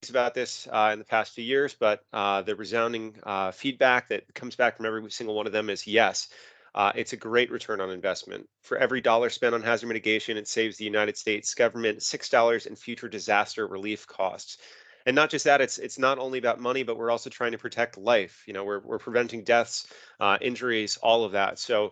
about this in the past few years, but the resounding feedback that comes back from every single one of them is yes. It's a great return on investment. For every dollar spent on hazard mitigation, it saves the United States government $6 in future disaster relief costs. And not just that, it's not only about money, but we're also trying to protect life. You know, we're preventing deaths, injuries, all of that. So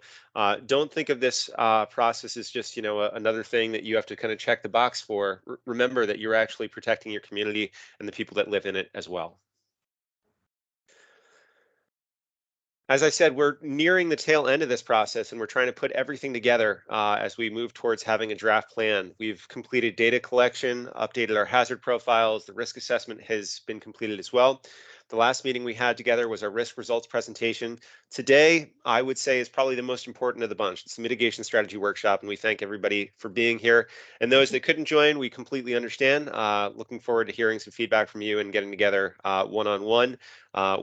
don't think of this process as just, you know, another thing that you have to kind of check the box for. Remember that you're actually protecting your community and the people that live in it as well. As I said, we're nearing the tail end of this process and we're trying to put everything together as we move towards having a draft plan. We've completed data collection, updated our hazard profiles, the risk assessment has been completed as well. The last meeting we had together was our risk results presentation. Today, I would say, is probably the most important of the bunch. It's the mitigation strategy workshop, and we thank everybody for being here. And those that couldn't join, we completely understand. Looking forward to hearing some feedback from you and getting together one-on-one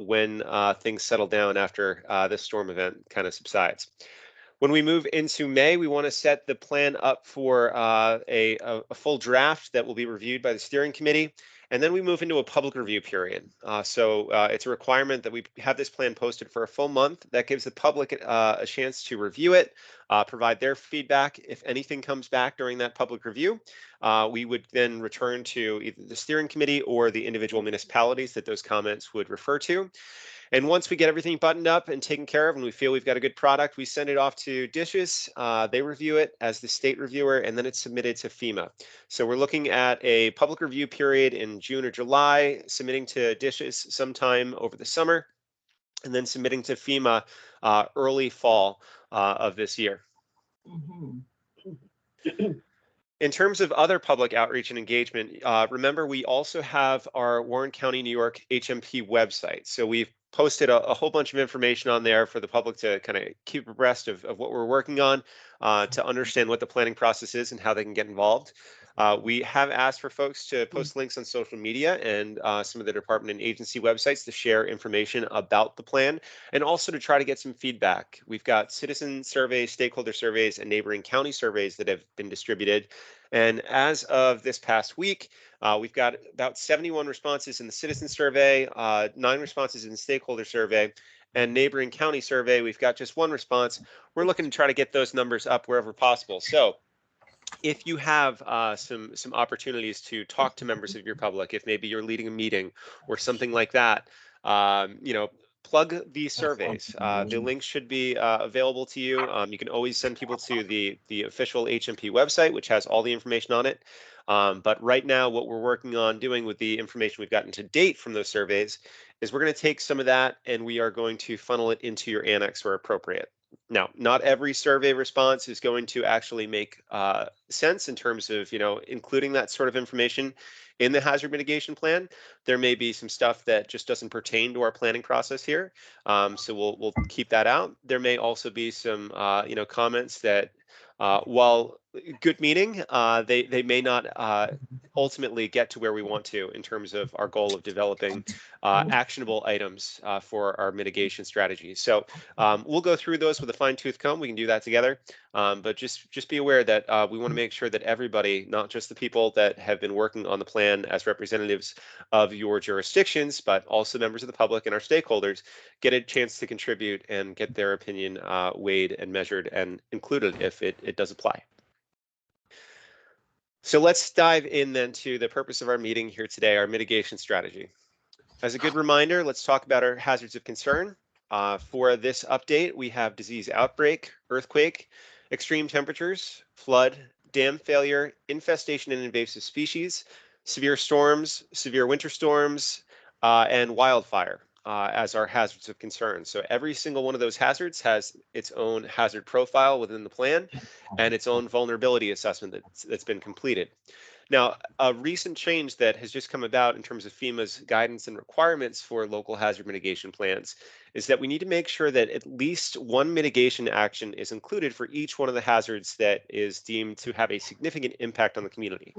when things settle down after this storm event kind of subsides. When we move into May, we want to set the plan up for a full draft that will be reviewed by the steering committee. And then we move into a public review period. So it's a requirement that we have this plan posted for a full month. That gives the public a chance to review it, provide their feedback. If anything comes back during that public review, we would then return to either the steering committee or the individual municipalities that those comments would refer to. And once we get everything buttoned up and taken care of and we feel we've got a good product, we send it off to DSHS. They review it as the state reviewer, and then it's submitted to FEMA. So we're looking at a public review period in June or July, submitting to DSHS sometime over the summer, and then submitting to FEMA early fall of this year. In terms of other public outreach and engagement, remember we also have our Warren County, New York HMP website. So we've posted a whole bunch of information on there for the public to kind of keep abreast of what we're working on, to understand what the planning process is and how they can get involved. We have asked for folks to post links on social media and some of the department and agency websites to share information about the plan and also to try to get some feedback. We've got citizen surveys, stakeholder surveys, and neighboring county surveys that have been distributed. And as of this past week, we've got about 71 responses in the citizen survey, 9 responses in the stakeholder survey, and neighboring county survey, we've got just 1 response. We're looking to try to get those numbers up wherever possible. So if you have some opportunities to talk to members of your public, if maybe you're leading a meeting or something like that, you know, plug these surveys. The links should be available to you. You can always send people to the official HMP website, which has all the information on it. But right now, what we're working on doing with the information we've gotten to date from those surveys is we're going to take some of that and we are going to funnel it into your annex where appropriate. Now, not every survey response is going to actually make sense in terms of, you know, including that sort of information in the hazard mitigation plan. There may be some stuff that just doesn't pertain to our planning process here, so we'll keep that out. There may also be some, you know, comments that, while good meaning, they may not ultimately get to where we want to in terms of our goal of developing actionable items for our mitigation strategy. So we'll go through those with a fine-tooth comb. We can do that together, but just be aware that we want to make sure that everybody, not just the people that have been working on the plan as representatives of your jurisdictions, but also members of the public and our stakeholders, get a chance to contribute and get their opinion weighed and measured and included if it does apply. So let's dive in then to the purpose of our meeting here today, our mitigation strategy. As a good reminder, let's talk about our hazards of concern. For this update, we have disease outbreak, earthquake, extreme temperatures, flood, dam failure, infestation and invasive species, severe storms, severe winter storms, and wildfire as our hazards of concern. So every single one of those hazards has its own hazard profile within the plan and its own vulnerability assessment that's been completed. Now, a recent change that has just come about in terms of FEMA's guidance and requirements for local hazard mitigation plans is that we need to make sure that at least one mitigation action is included for each one of the hazards that is deemed to have a significant impact on the community.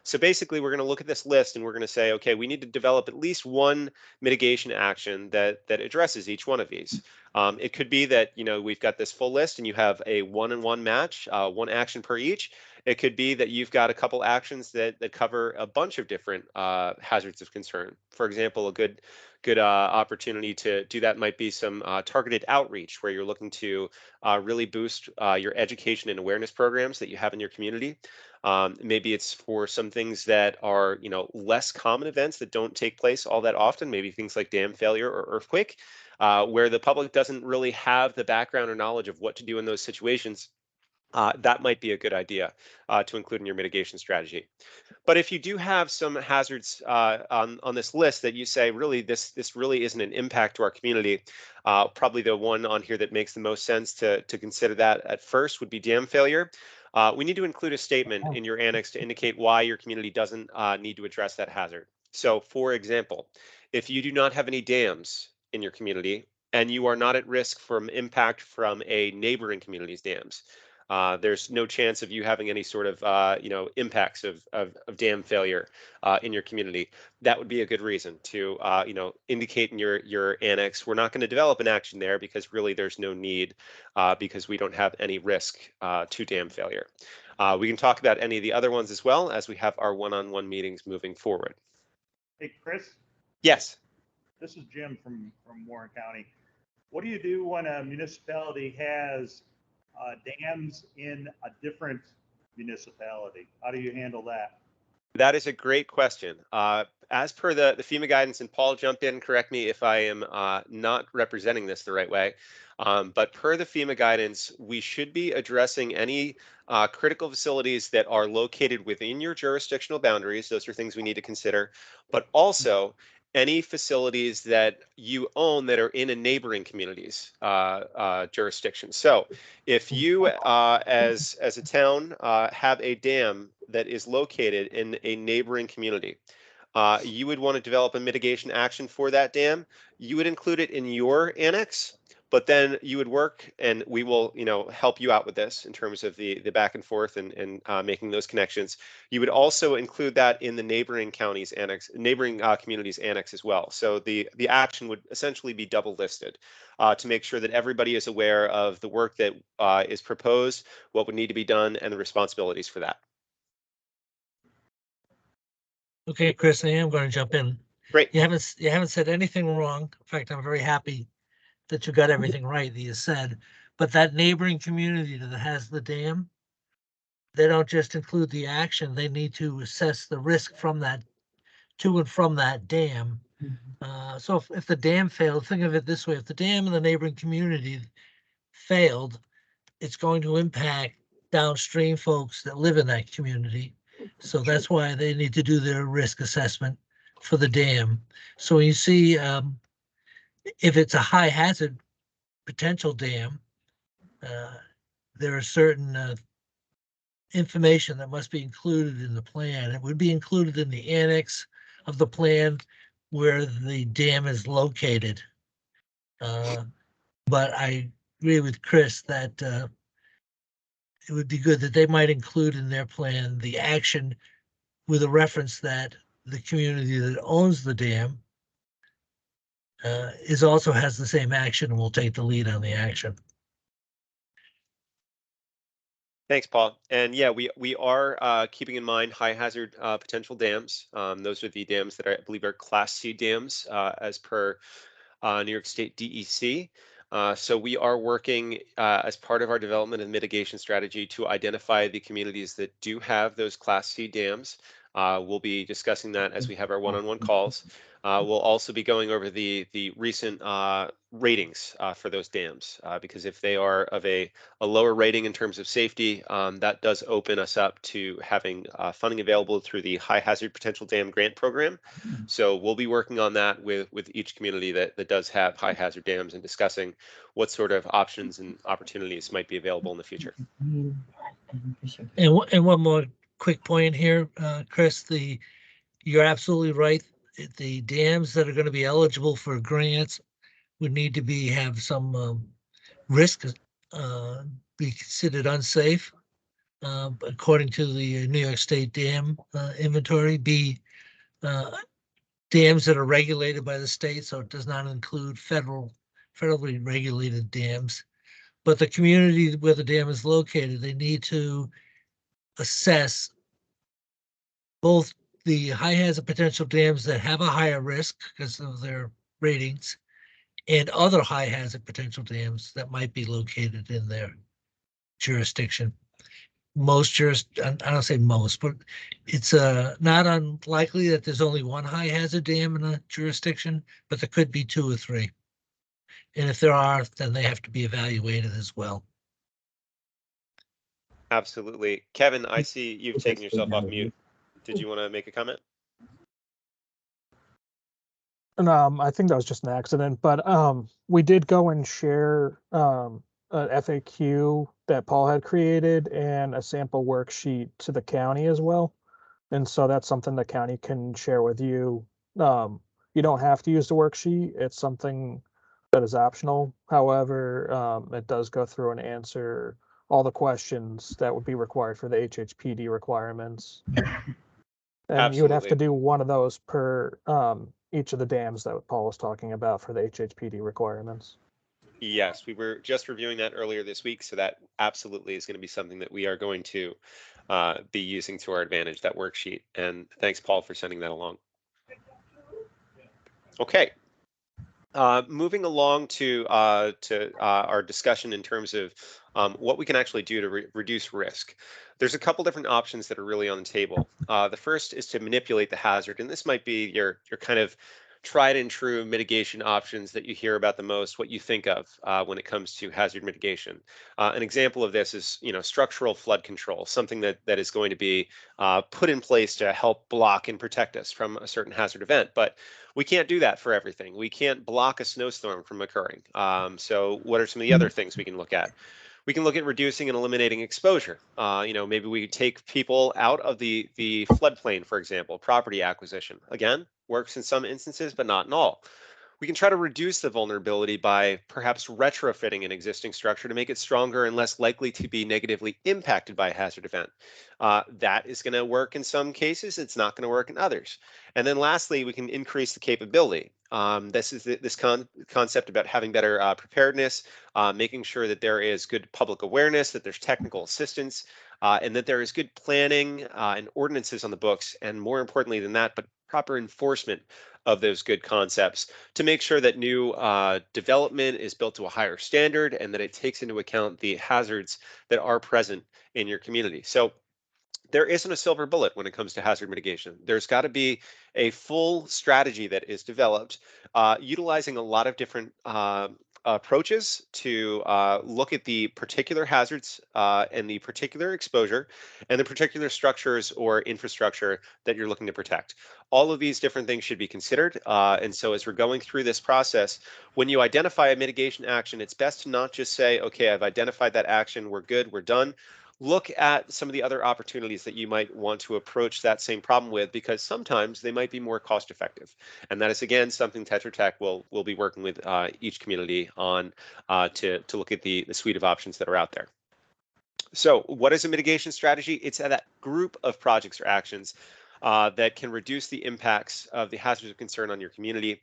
So basically, we're going to look at this list and we're going to say, okay, we need to develop at least one mitigation action that addresses each one of these. It could be that we've got this full list and you have a one-on-one match, one action per each. It could be that you've got a couple actions that cover a bunch of different hazards of concern. For example, a good opportunity to do that might be some targeted outreach where you're looking to really boost your education and awareness programs that you have in your community. Maybe it's for some things that are, less common events that don't take place all that often, maybe things like dam failure or earthquake, where the public doesn't really have the background or knowledge of what to do in those situations. That might be a good idea to include in your mitigation strategy. But if you do have some hazards on this list that you say, really, this really isn't an impact to our community, probably the one on here that makes the most sense to consider that at first would be dam failure. We need to include a statement in your annex to indicate why your community doesn't need to address that hazard. So, for example, if you do not have any dams in your community and you are not at risk from impact from a neighboring community's dams, there's no chance of you having any sort of impacts of dam failure in your community. That would be a good reason to indicate in your annex, we're not going to develop an action there because really there's no need because we don't have any risk to dam failure. We can talk about any of the other ones as well as we have our one-on-one meetings moving forward. Hey, Chris. Yes. This is Jim from Warren County. What do you do when a municipality has dams in a different municipality? How do you handle that? That is a great question. As per the FEMA guidance, and Paul, jump in, correct me if I am not representing this the right way, but per the FEMA guidance, we should be addressing any critical facilities that are located within your jurisdictional boundaries. Those are things we need to consider, but also any facilities that you own that are in a neighboring community's jurisdiction. So if you, as a town, have a dam that is located in a neighboring community, you would want to develop a mitigation action for that dam. You would include it in your annex, but then you would work, and we will, help you out with this in terms of the back and forth and making those connections. You would also include that in the neighboring counties annex, neighboring communities annex as well. So the action would essentially be double listed to make sure that everybody is aware of the work that is proposed, what would need to be done, and the responsibilities for that. Okay, Chris, I am going to jump in. Great. You haven't said anything wrong. In fact, I'm very happy that you got everything right that you said. But that neighboring community that has the dam, they don't just include the action, they need to assess the risk from that to and from that dam. So if the dam failed, think of it this way: if the dam in the neighboring community failed, it's going to impact downstream folks that live in that community. So that's why they need to do their risk assessment for the dam. So when you see if it's a high hazard potential dam, there are certain information that must be included in the plan. It would be included in the annex of the plan where the dam is located. But I agree with Chris that it would be good that they might include in their plan the action with a reference that the community that owns the dam also has the same action and will take the lead on the action. Thanks, Paul. And yeah, we are keeping in mind high hazard potential dams. Those are the dams that I believe are Class C dams as per New York State DEC. So we are working as part of our development and mitigation strategy to identify the communities that do have those Class C dams. We'll be discussing that as we have our one-on-one calls. We'll also be going over the recent ratings for those dams because if they are of a lower rating in terms of safety, that does open us up to having funding available through the High Hazard Potential Dam Grant Program. So we'll be working on that with each community that does have high hazard dams and discussing what sort of options and opportunities might be available in the future. And one more quick point here, Chris, you're absolutely right. The dams that are going to be eligible for grants would need to have some risk, be considered unsafe, according to the New York State dam inventory. B, dams that are regulated by the state, so it does not include federally regulated dams. But the community where the dam is located, they need to assess both the high hazard potential dams that have a higher risk because of their ratings and other high hazard potential dams that might be located in their jurisdiction. I don't say most, but it's not unlikely that there's only one high hazard dam in a jurisdiction, but there could be two or three. And if there are, then they have to be evaluated as well. Absolutely. Kevin, I see you've taken yourself off mute. Did you want to make a comment? And I think that was just an accident, but we did go and share an FAQ that Paul had created and a sample worksheet to the county as well. And so that's something the county can share with you. You don't have to use the worksheet. It's something that is optional. However, it does go through and answer all the questions that would be required for the HHPD requirements. And you would have to Absolutely. do one of those per each of the dams that Paul was talking about for the HHPD requirements. Yes, we were just reviewing that earlier this week, so that absolutely is going to be something that we are going to be using to our advantage, that worksheet. And thanks, Paul, for sending that along. Okay. Moving along to our discussion in terms of what we can actually do to reduce risk. There's a couple different options that are really on the table. The first is to manipulate the hazard, and this might be your kind of tried and true mitigation options that you hear about the most, what you think of when it comes to hazard mitigation. An example of this is, structural flood control, something that is going to be put in place to help block and protect us from a certain hazard event. But we can't do that for everything. We can't block a snowstorm from occurring. So what are some of the other things we can look at? We can look at reducing and eliminating exposure. Maybe we take people out of the floodplain, for example, property acquisition. Again, works in some instances, but not in all. We can try to reduce the vulnerability by perhaps retrofitting an existing structure to make it stronger and less likely to be negatively impacted by a hazard event. That is going to work in some cases. It's not going to work in others. And then lastly, we can increase the capability. This is this concept about having better preparedness, making sure that there is good public awareness, that there's technical assistance, and that there is good planning and ordinances on the books, and more importantly than that, but proper enforcement of those good concepts to make sure that new development is built to a higher standard and that it takes into account the hazards that are present in your community. So there isn't a silver bullet when it comes to hazard mitigation. There's got to be a full strategy that is developed, utilizing a lot of different approaches to look at the particular hazards and the particular exposure and the particular structures or infrastructure that you're looking to protect. All of these different things should be considered. And so as we're going through this process, when you identify a mitigation action, it's best to not just say, okay, I've identified that action, we're good, we're done. Look at some of the other opportunities that you might want to approach that same problem with, because sometimes they might be more cost effective. And that is, again, something Tetra Tech will be working with each community on to look at the suite of options that are out there. So what is a mitigation strategy? It's that group of projects or actions that can reduce the impacts of the hazards of concern on your community.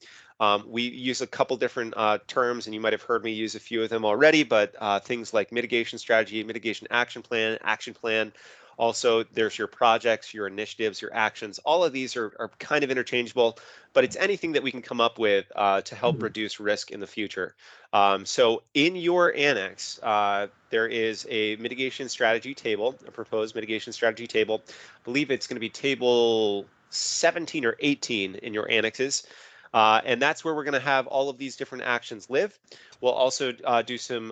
We use a couple different terms, and you might have heard me use a few of them already, but things like mitigation strategy, mitigation action plan. Also, there's your projects, your initiatives, your actions. All of these are kind of interchangeable, but it's anything that we can come up with to help reduce risk in the future. So in your annex, there is a mitigation strategy table, a proposed mitigation strategy table. I believe it's going to be table 17 or 18 in your annexes. And that's where we're going to have all of these different actions live. We'll also do some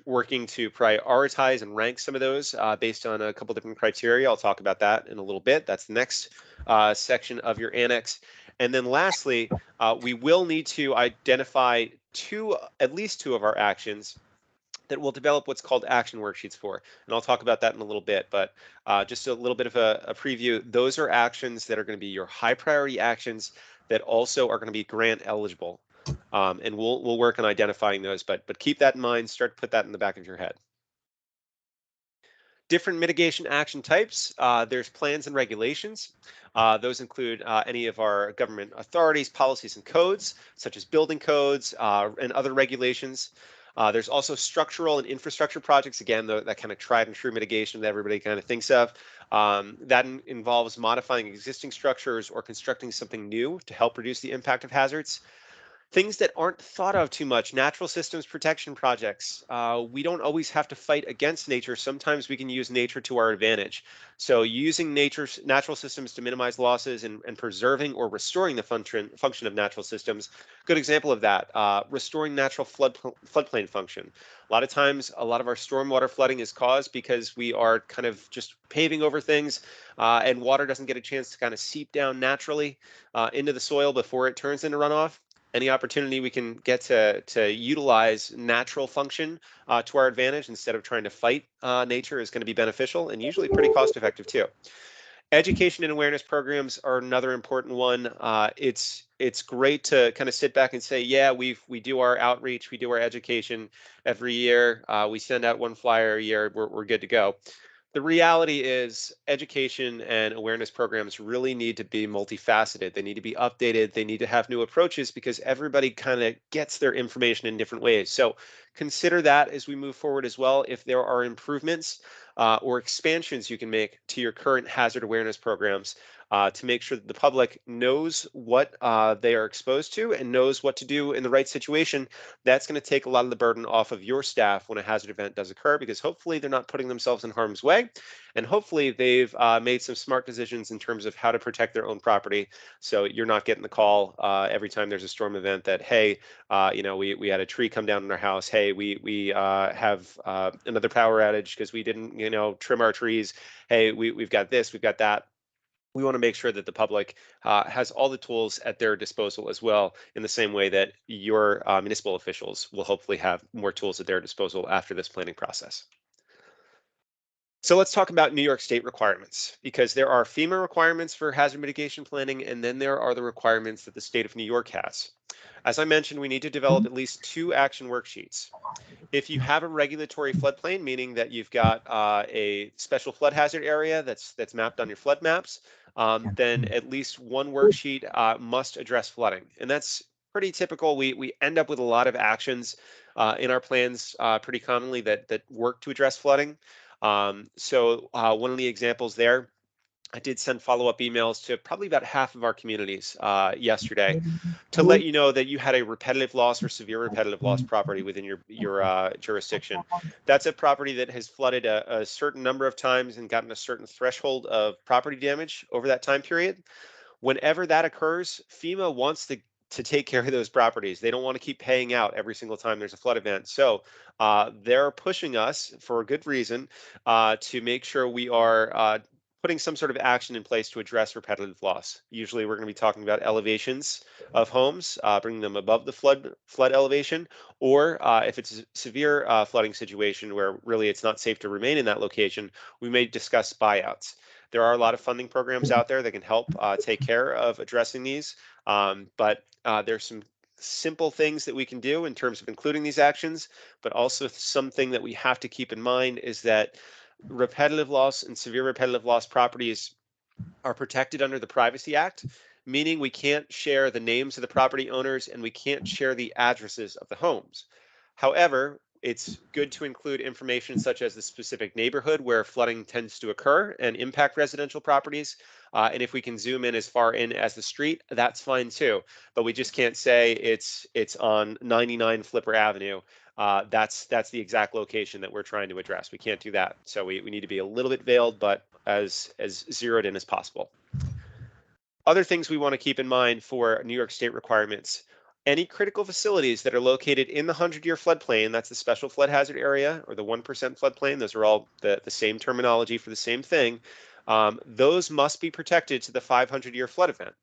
working to prioritize and rank some of those based on a couple different criteria. I'll talk about that in a little bit. That's the next section of your annex. And then lastly, we will need to identify at least two of our actions that we'll develop what's called action worksheets for. And I'll talk about that in a little bit, but just a little bit of a preview. Those are actions that are going to be your high priority actions that also are going to be grant eligible. And we'll work on identifying those, but keep that in mind, start to put that in the back of your head. Different mitigation action types. There's plans and regulations. Those include any of our government authorities, policies, and codes, such as building codes and other regulations. There's also structural and infrastructure projects, again, that kind of tried and true mitigation that everybody kind of thinks of. That involves modifying existing structures or constructing something new to help reduce the impact of hazards. Things that aren't thought of too much, natural systems protection projects. We don't always have to fight against nature. Sometimes we can use nature to our advantage. So using natural systems to minimize losses and preserving or restoring the function of natural systems. Good example of that, restoring natural floodplain function. A lot of times, a lot of our stormwater flooding is caused because we are kind of just paving over things and water doesn't get a chance to kind of seep down naturally into the soil before it turns into runoff. Any opportunity we can get to utilize natural function to our advantage instead of trying to fight nature is going to be beneficial and usually pretty cost effective too. Education and awareness programs are another important one. It's great to kind of sit back and say, yeah, we do our outreach, we do our education every year. We send out one flyer a year, we're good to go. The reality is education and awareness programs really need to be multifaceted. They need to be updated. They need to have new approaches because everybody kind of gets their information in different ways. So consider that as we move forward as well. If there are improvements or expansions you can make to your current hazard awareness programs to make sure that the public knows what they are exposed to and knows what to do in the right situation, that's going to take a lot of the burden off of your staff when a hazard event does occur, because hopefully they're not putting themselves in harm's way. And hopefully they've made some smart decisions in terms of how to protect their own property. So you're not getting the call every time there's a storm event that, hey, we had a tree come down in our house. Hey, we have another power outage because we didn't, trim our trees. Hey, we've got this, we've got that. We want to make sure that the public has all the tools at their disposal as well, in the same way that your municipal officials will hopefully have more tools at their disposal after this planning process. So let's talk about New York State requirements, because there are FEMA requirements for hazard mitigation planning, and then there are the requirements that the state of New York has. As I mentioned, we need to develop at least 2 action worksheets. If you have a regulatory floodplain, meaning that you've got a special flood hazard area that's mapped on your flood maps, then at least one worksheet must address flooding. And that's pretty typical. We end up with a lot of actions in our plans pretty commonly that work to address flooding. So one of the examples there, I did send follow-up emails to probably about half of our communities yesterday to let you know that you had a repetitive loss or severe repetitive loss property within your jurisdiction. That's a property that has flooded a certain number of times and gotten a certain threshold of property damage over that time period. Whenever that occurs, FEMA wants to take care of those properties. They don't want to keep paying out every single time there's a flood event. So they're pushing us, for a good reason, to make sure we are putting some sort of action in place to address repetitive loss. Usually we're going to be talking about elevations of homes, bringing them above the flood elevation, or if it's a severe flooding situation where really it's not safe to remain in that location, we may discuss buyouts. There are a lot of funding programs out there that can help take care of addressing these, but there's some simple things that we can do in terms of including these actions, but also something that we have to keep in mind is that repetitive loss and severe repetitive loss properties are protected under the Privacy Act, meaning we can't share the names of the property owners and we can't share the addresses of the homes. However, it's good to include information such as the specific neighborhood where flooding tends to occur and impact residential properties. And if we can zoom in as far in as the street, that's fine too. But we just can't say it's on 99 Flipper Avenue. That's the exact location that we're trying to address. We can't do that. So we need to be a little bit veiled, but as zeroed in as possible. Other things we want to keep in mind for New York State requirements: any critical facilities that are located in the 100-year floodplain, that's the special flood hazard area, or the 1% floodplain, those are all the same terminology for the same thing, those must be protected to the 500-year flood event.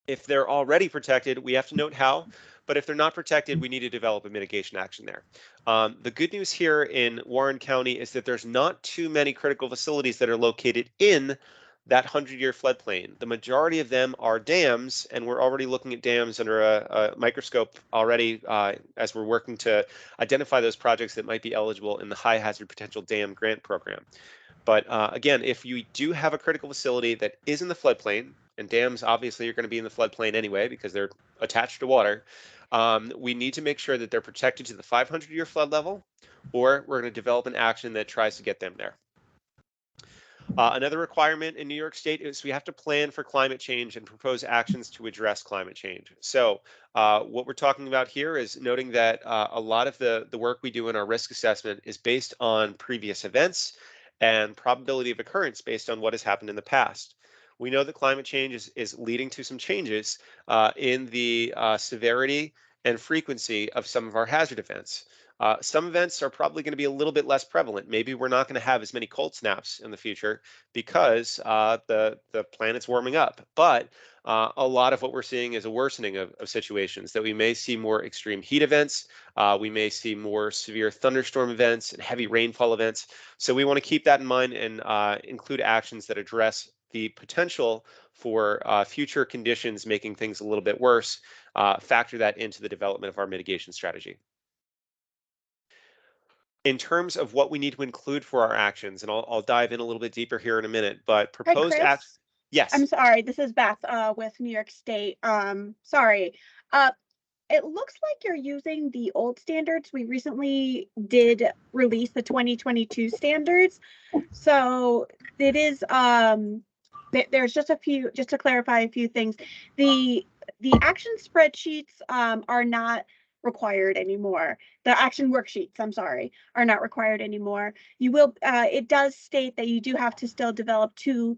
If they're already protected, we have to note how, but if they're not protected, we need to develop a mitigation action there. The good news here in Warren County is that there's not too many critical facilities that are located in that 100-year floodplain. The majority of them are dams, and we're already looking at dams under a microscope already as we're working to identify those projects that might be eligible in the High Hazard Potential Dam Grant Program. But again, if you do have a critical facility that is in the floodplain, and dams obviously are going to be in the floodplain anyway because they're attached to water, we need to make sure that they're protected to the 500-year flood level, or we're going to develop an action that tries to get them there. Another requirement in New York State is we have to plan for climate change and propose actions to address climate change. So what we're talking about here is noting that a lot of the work we do in our risk assessment is based on previous events and probability of occurrence based on what has happened in the past. We know that climate change is leading to some changes in the severity and frequency of some of our hazard events. Some events are probably going to be a little bit less prevalent. Maybe we're not going to have as many cold snaps in the future because the planet's warming up. But a lot of what we're seeing is a worsening of situations, that we may see more extreme heat events. We may see more severe thunderstorm events and heavy rainfall events. So we want to keep that in mind and include actions that address the potential for future conditions making things a little bit worse, factor that into the development of our mitigation strategy. In terms of what we need to include for our actions, and I'll dive in a little bit deeper here in a minute, but proposed action. Yes. I'm sorry, this is Beth with New York State. Sorry. It looks like you're using the old standards. We recently did release the 2022 standards. So it is there's just to clarify a few things. The action spreadsheets are not required anymore. The action worksheets, I'm sorry, are not required anymore. You will, it does state that you do have to still develop 2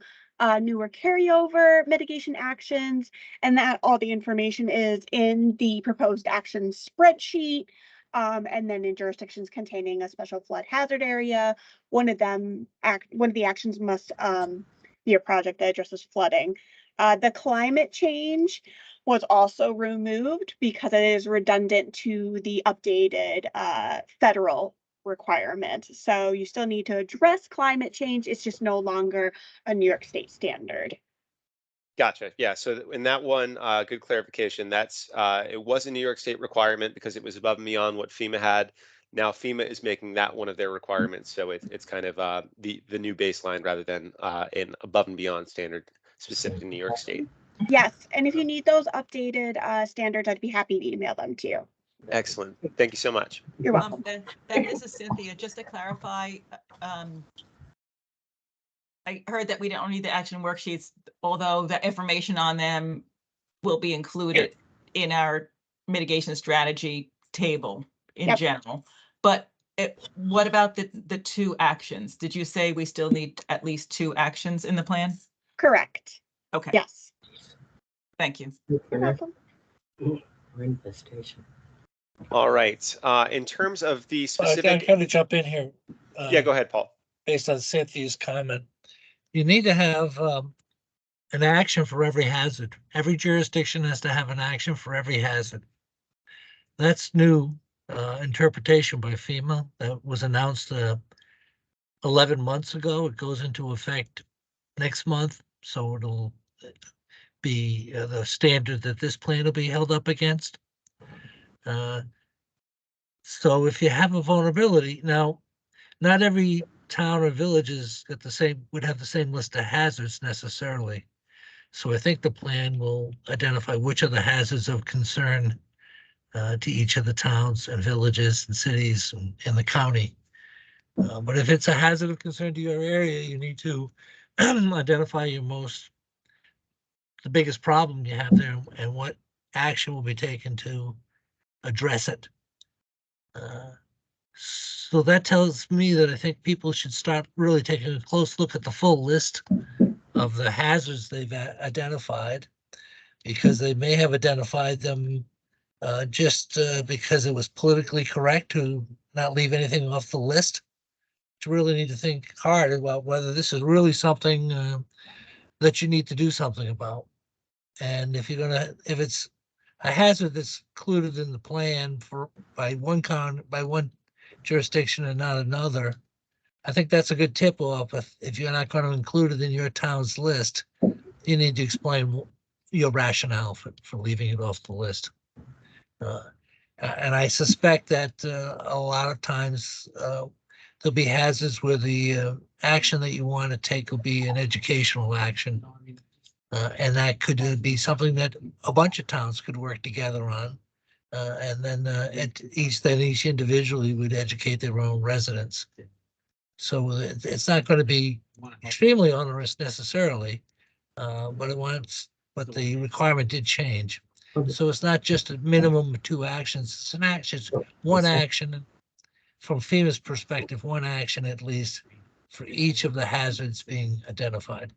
newer carryover mitigation actions, and that all the information is in the proposed action spreadsheet. And then in jurisdictions containing a special flood hazard area, one of the actions must be a project that addresses flooding. The climate change was also removed because it is redundant to the updated federal requirement. So you still need to address climate change. It's just no longer a New York State standard. Gotcha. Yeah. So in that one, good clarification. That's it was a New York State requirement because it was above and beyond what FEMA had. Now FEMA is making that one of their requirements. So it's kind of the new baseline rather than an above and beyond standard specific to New York State. Yes, and if you need those updated standards, I'd be happy to email them to you. Excellent. Thank you so much. You're welcome. Beth, this is Cynthia. Just to clarify, I heard that we don't need the action worksheets, although the information on them will be included in our mitigation strategy table in general. But what about the 2 actions? Did you say we still need at least 2 actions in the plan? Correct. Okay. Yes. Thank you. You're welcome. Infestation. All right. In terms of the specific, I kind of jump in here. Yeah, go ahead, Paul. Based on Cynthia's comment, you need to have an action for every hazard. Every jurisdiction has to have an action for every hazard. That's new interpretation by FEMA that was announced 11 months ago. It goes into effect next month, so it'll be the standard that this plan will be held up against. So if you have a vulnerability, now, not every town or village would have the same list of hazards necessarily. So I think the plan will identify which are the hazards of concern to each of the towns and villages and cities in the county. But if it's a hazard of concern to your area, you need to identify the biggest problem you have there and what action will be taken to address it. So that tells me that I think people should start really taking a close look at the full list of the hazards they've identified, because they may have identified them just because it was politically correct to not leave anything off the list. To really need to think hard about whether this is really something that you need to do something about. And if it's a hazard that's included in the plan by one jurisdiction and not another, I think that's a good tip off. If you're not going to include it in your town's list, you need to explain your rationale for leaving it off the list. And I suspect that a lot of times there'll be hazards where the action that you want to take will be an educational action. And that could be something that a bunch of towns could work together on. And then each individually would educate their own residents. So it's not going to be extremely onerous necessarily, but the requirement did change. So it's not just a minimum of 2 actions, it's an action, it's one action. From FEMA's perspective, one action at least for each of the hazards being identified.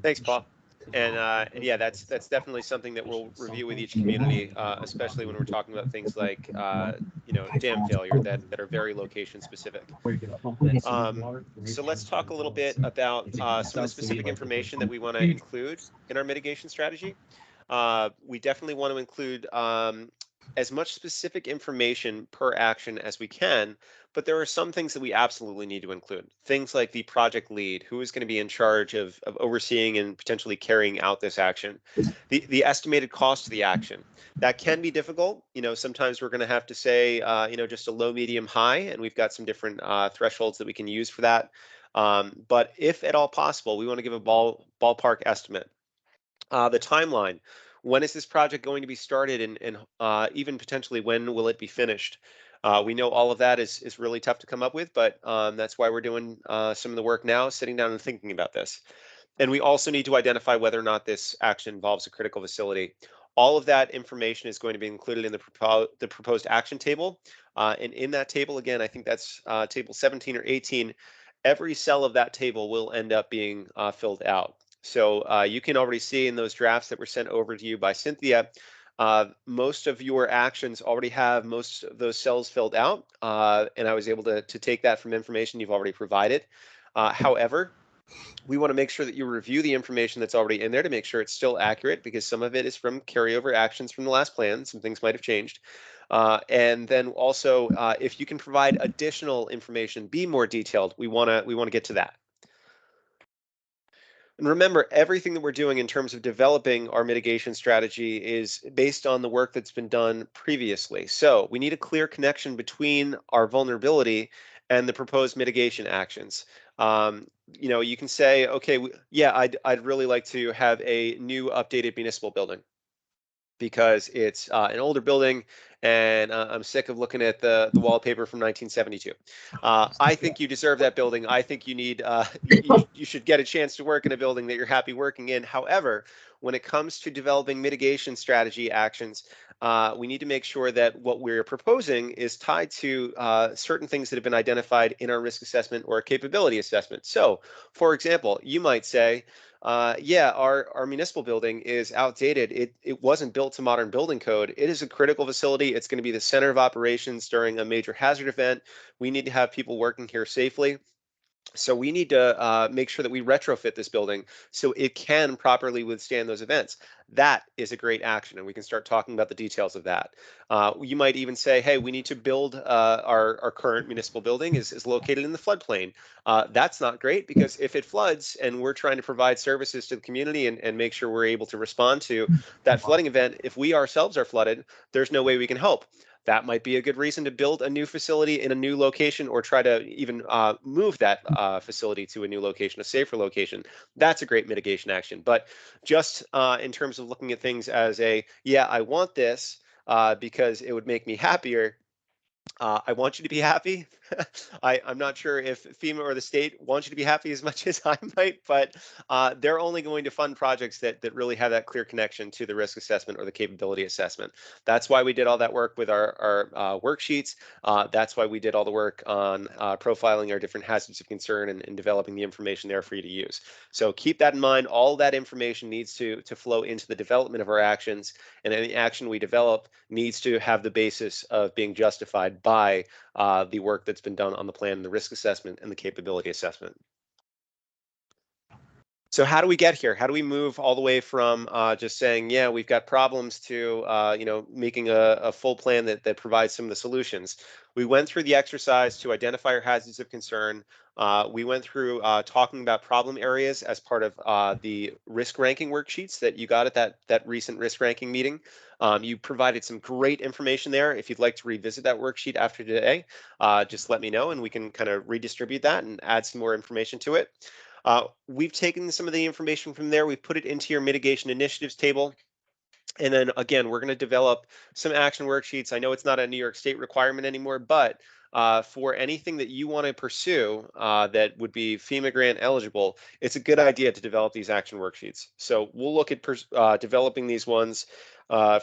Thanks, Paul. And yeah, that's definitely something that we'll review with each community, especially when we're talking about things like dam failure that are very location specific. So let's talk a little bit about some of the specific information that we want to include in our mitigation strategy. We definitely want to include as much specific information per action as we can, but there are some things that we absolutely need to include. Things like the project lead, who is going to be in charge of overseeing and potentially carrying out this action. The estimated cost of the action. That can be difficult. Sometimes we're going to have to say, just a low, medium, high, and we've got some different thresholds that we can use for that. But if at all possible, we want to give a ballpark estimate. The timeline. When is this project going to be started, and even potentially when will it be finished? We know all of that is really tough to come up with, but that's why we're doing some of the work now, sitting down and thinking about this. And we also need to identify whether or not this action involves a critical facility. All of that information is going to be included in the proposed action table. And in that table, again, I think that's table 17 or 18, every cell of that table will end up being filled out. So you can already see in those drafts that were sent over to you by Cynthia, most of your actions already have most of those cells filled out. And I was able to take that from information you've already provided. However, we want to make sure that you review the information that's already in there to make sure it's still accurate, because some of it is from carryover actions from the last plan. Some things might have changed. And then also, if you can provide additional information, be more detailed, we want to get to that. And remember, everything that we're doing in terms of developing our mitigation strategy is based on the work that's been done previously. So we need a clear connection between our vulnerability and the proposed mitigation actions. You can say, okay, yeah, I'd really like to have a new updated municipal building because it's an older building and I'm sick of looking at the wallpaper from 1972. I think you deserve that building. I think you need you should get a chance to work in a building that you're happy working in. However, when it comes to developing mitigation strategy actions, we need to make sure that what we're proposing is tied to certain things that have been identified in our risk assessment or capability assessment. So, for example, you might say, yeah, our municipal building is outdated. It wasn't built to modern building code. It is a critical facility. It's going to be the center of operations during a major hazard event. We need to have people working here safely. So we need to make sure that we retrofit this building so it can properly withstand those events. That is a great action, and we can start talking about the details of that. You might even say, hey, we need to build our current municipal building is located in the floodplain. That's not great, because if it floods and we're trying to provide services to the community and make sure we're able to respond to that flooding event, if we ourselves are flooded, there's no way we can help. That might be a good reason to build a new facility in a new location, or try to even move that facility to a new location, a safer location. That's a great mitigation action. But just in terms of looking at things as yeah, I want this because it would make me happier. I want you to be happy. I'm not sure if FEMA or the state wants you to be happy as much as I might, but they're only going to fund projects that really have that clear connection to the risk assessment or the capability assessment. That's why we did all that work with our worksheets. That's why we did all the work on profiling our different hazards of concern and developing the information there for you to use. So keep that in mind. All that information needs to flow into the development of our actions, and any action we develop needs to have the basis of being justified by the work that's been done on the plan, the risk assessment, and the capability assessment. So how do we get here? How do we move all the way from just saying, yeah, we've got problems to, making a full plan that provides some of the solutions? We went through the exercise to identify our hazards of concern. We went through talking about problem areas as part of the risk ranking worksheets that you got at that recent risk ranking meeting. You provided some great information there. If you'd like to revisit that worksheet after today, just let me know and we can kind of redistribute that and add some more information to it. We've taken some of the information from there, we've put it into your mitigation initiatives table. And then again, we're going to develop some action worksheets. I know it's not a New York State requirement anymore, but for anything that you want to pursue that would be FEMA grant eligible, it's a good idea to develop these action worksheets. So we'll look at developing these ones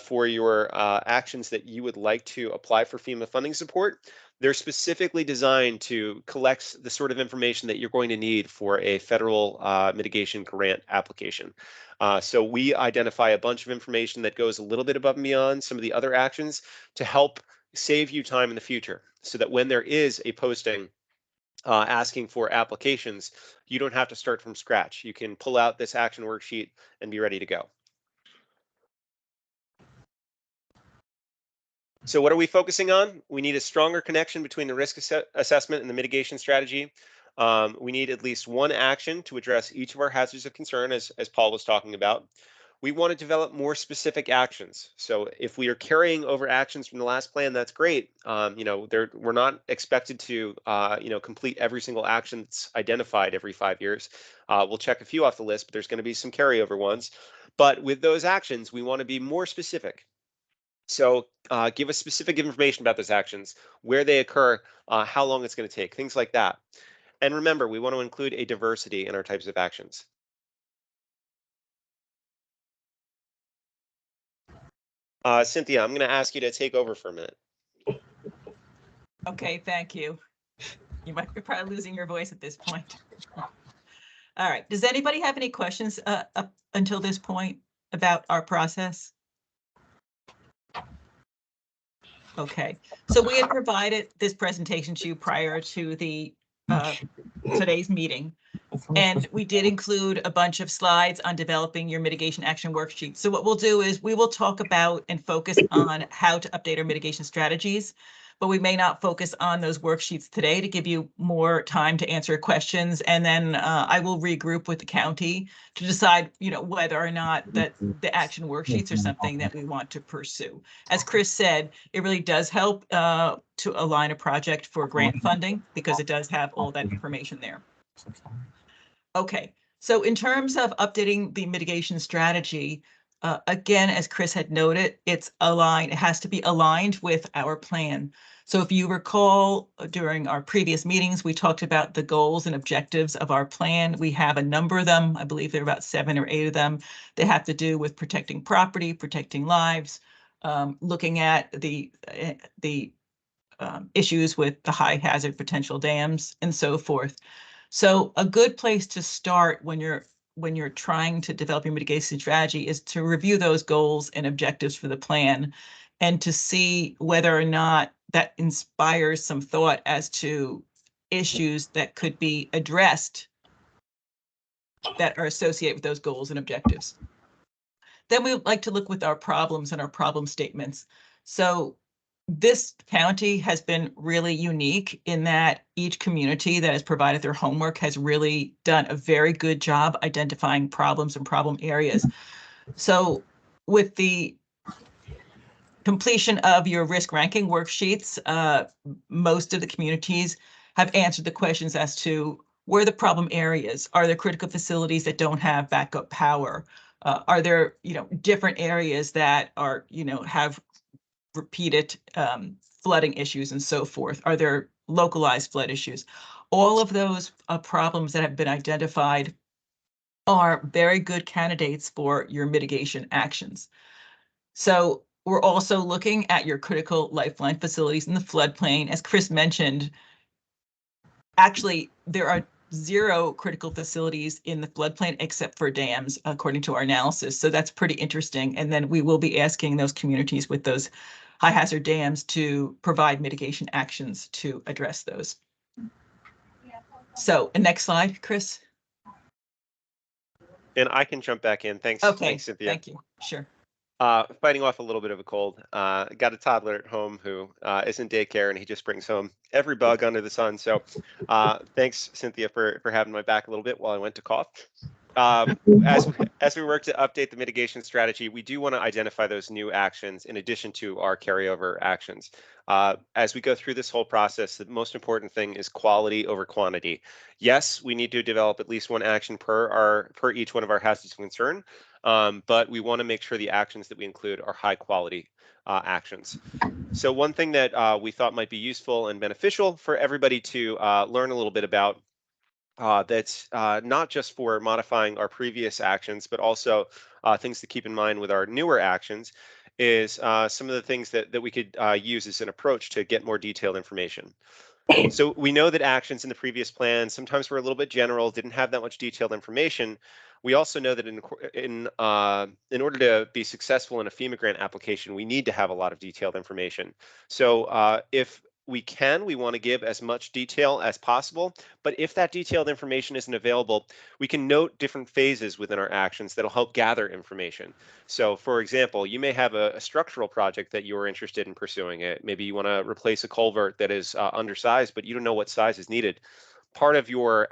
for your actions that you would like to apply for FEMA funding support. They're specifically designed to collect the sort of information that you're going to need for a federal mitigation grant application. So we identify a bunch of information that goes a little bit above and beyond some of the other actions to help save you time in the future, so that when there is a posting asking for applications, you don't have to start from scratch. You can pull out this action worksheet and be ready to go. So what are we focusing on? We need a stronger connection between the risk assessment and the mitigation strategy. We need at least one action to address each of our hazards of concern, as Paul was talking about. We want to develop more specific actions. So if we are carrying over actions from the last plan, that's great. We're not expected to, complete every single action that's identified every 5 years. We'll check a few off the list, but there's going to be some carryover ones. But with those actions, we want to be more specific. So give us specific information about those actions, where they occur, how long it's going to take, things like that. And remember, we want to include a diversity in our types of actions. Cynthia, I'm going to ask you to take over for a minute. Okay, thank you. You might be probably losing your voice at this point. All right, does anybody have any questions up until this point about our process? Okay, so we had provided this presentation to you prior to the today's meeting, and we did include a bunch of slides on developing your mitigation action worksheet. So what we'll do is we will talk about and focus on how to update our mitigation strategies, but we may not focus on those worksheets today to give you more time to answer questions. And then I will regroup with the county to decide, whether or not that the action worksheets are something that we want to pursue. As Chris said, it really does help to align a project for grant funding because it does have all that information there. Okay, so in terms of updating the mitigation strategy, again, as Chris had noted, it's aligned, it has to be aligned with our plan. So if you recall, during our previous meetings, we talked about the goals and objectives of our plan. We have a number of them. I believe there are about 7 or 8 of them. They have to do with protecting property, protecting lives, looking at the issues with the high hazard potential dams and so forth. So a good place to start when you're trying to develop your mitigation strategy is to review those goals and objectives for the plan and to see whether or not that inspires some thought as to issues that could be addressed that are associated with those goals and objectives. Then we would like to look with our problems and our problem statements. So this county has been really unique in that each community that has provided their homework has really done a very good job identifying problems and problem areas. So with the completion of your risk ranking worksheets, most of the communities have answered the questions as to where the problem areas. Are there critical facilities that don't have backup power? Are there, different areas that are, have repeated flooding issues and so forth? Are there localized flood issues? All of those problems that have been identified are very good candidates for your mitigation actions. So we're also looking at your critical lifeline facilities in the floodplain. As Chris mentioned, actually, there are 0 critical facilities in the floodplain except for dams, according to our analysis. So that's pretty interesting. And then we will be asking those communities with those high hazard dams to provide mitigation actions to address those. So next slide, Chris. And I can jump back in. Thanks, Okay, thanks, Cynthia. thank you. Sure. Fighting off a little bit of a cold. Got a toddler at home who is in daycare, and he just brings home every bug under the sun. So, thanks, Cynthia, for having my back a little bit while I went to cough. As we work to update the mitigation strategy, we do want to identify those new actions in addition to our carryover actions. As we go through this whole process, the most important thing is quality over quantity. Yes, we need to develop at least one action per each one of our hazards of concern, but we want to make sure the actions that we include are high quality actions. So one thing that we thought might be useful and beneficial for everybody to learn a little bit about, that's not just for modifying our previous actions, but also things to keep in mind with our newer actions, is some of the things that we could use as an approach to get more detailed information. So we know that actions in the previous plan sometimes were a little bit general, didn't have that much detailed information. We also know that in order to be successful in a FEMA grant application, we need to have a lot of detailed information. So if we want to give as much detail as possible, but if that detailed information isn't available, we can note different phases within our actions that'll help gather information. So for example, you may have a structural project that you're interested in pursuing it. Maybe you want to replace a culvert that is undersized, but you don't know what size is needed. Part of your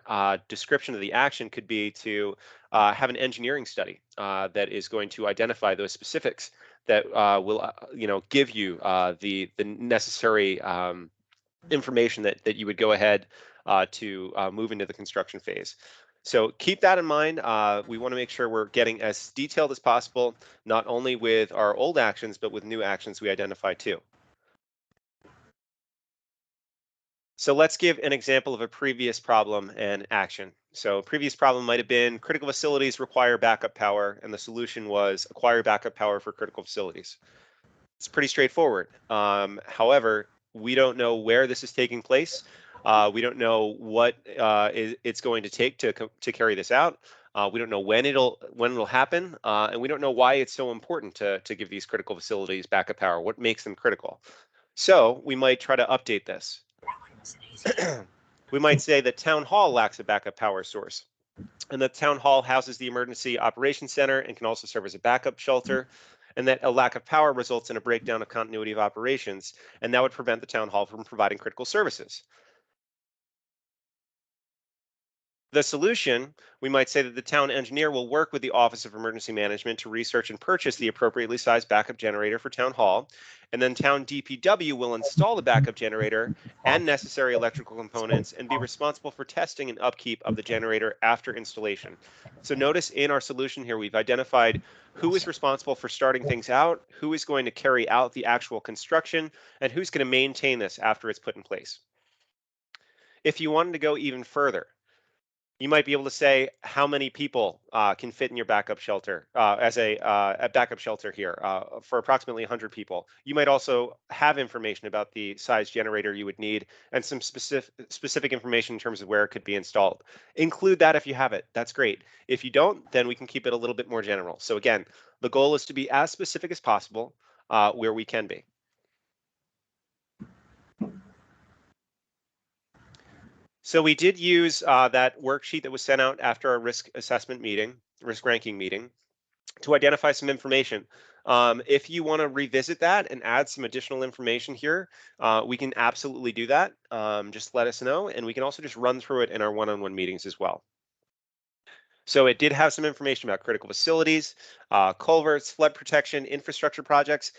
description of the action could be to have an engineering study that is going to identify those specifics that will give you the necessary information that you would go ahead to move into the construction phase. So keep that in mind. We want to make sure we're getting as detailed as possible, not only with our old actions, but with new actions we identify too. So let's give an example of a previous problem and action. So previous problem might have been critical facilities require backup power, and the solution was acquire backup power for critical facilities. It's pretty straightforward. However, we don't know where this is taking place. We don't know what it's going to take to carry this out. We don't know when it'll happen, and we don't know why it's so important to give these critical facilities backup power. What makes them critical? So we might try to update this. We might say that town hall lacks a backup power source, and that town hall houses the emergency operations center and can also serve as a backup shelter, and that a lack of power results in a breakdown of continuity of operations, and that would prevent the town hall from providing critical services. The solution, we might say that the town engineer will work with the Office of Emergency Management to research and purchase the appropriately sized backup generator for town hall, and then town DPW will install the backup generator and necessary electrical components and be responsible for testing and upkeep of the generator after installation. So notice in our solution here, we've identified who is responsible for starting things out, who is going to carry out the actual construction, and who's going to maintain this after it's put in place. If you wanted to go even further, you might be able to say how many people can fit in your backup shelter as a backup shelter here for approximately 100 people. You might also have information about the size generator you would need and some specific information in terms of where it could be installed. Include that if you have it. That's great. If you don't, then we can keep it a little bit more general. So again, the goal is to be as specific as possible where we can be. So we did use that worksheet that was sent out after our risk ranking meeting, to identify some information. If you want to revisit that and add some additional information here, we can absolutely do that. Just let us know, and we can also just run through it in our one-on-one meetings as well. So it did have some information about critical facilities, culverts, flood protection, infrastructure projects.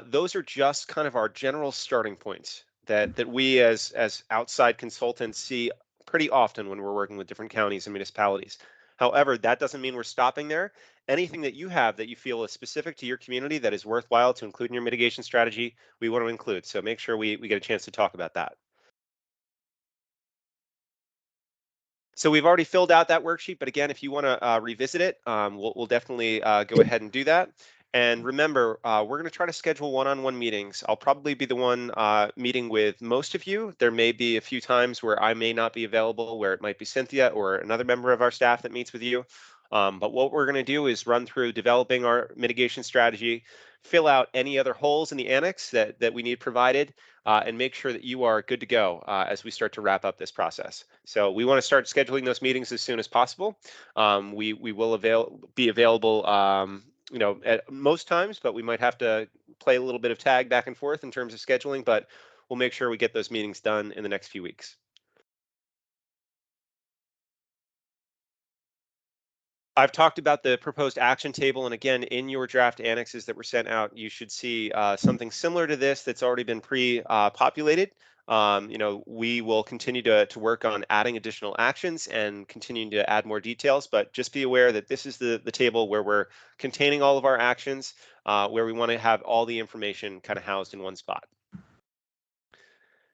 Those are just kind of our general starting points that we as outside consultants see pretty often when we're working with different counties and municipalities. However, that doesn't mean we're stopping there. Anything that you have that you feel is specific to your community that is worthwhile to include in your mitigation strategy, we want to include. So make sure we get a chance to talk about that. So we've already filled out that worksheet, but again, if you want to revisit it, we'll definitely go ahead and do that. And remember, we're going to try to schedule one-on-one meetings. I'll probably be the one meeting with most of you. There may be a few times where I may not be available, where it might be Cynthia or another member of our staff that meets with you. But what we're going to do is run through developing our mitigation strategy, fill out any other holes in the annex that we need provided, and make sure that you are good to go as we start to wrap up this process. So we want to start scheduling those meetings as soon as possible. We will be available, at most times, but we might have to play a little bit of tag back and forth in terms of scheduling, but we'll make sure we get those meetings done in the next few weeks. I've talked about the proposed action table, and again, in your draft annexes that were sent out, you should see something similar to this that's already been pre-populated. We will continue to work on adding additional actions and continuing to add more details, but just be aware that this is the table where we're containing all of our actions, where we want to have all the information kind of housed in one spot.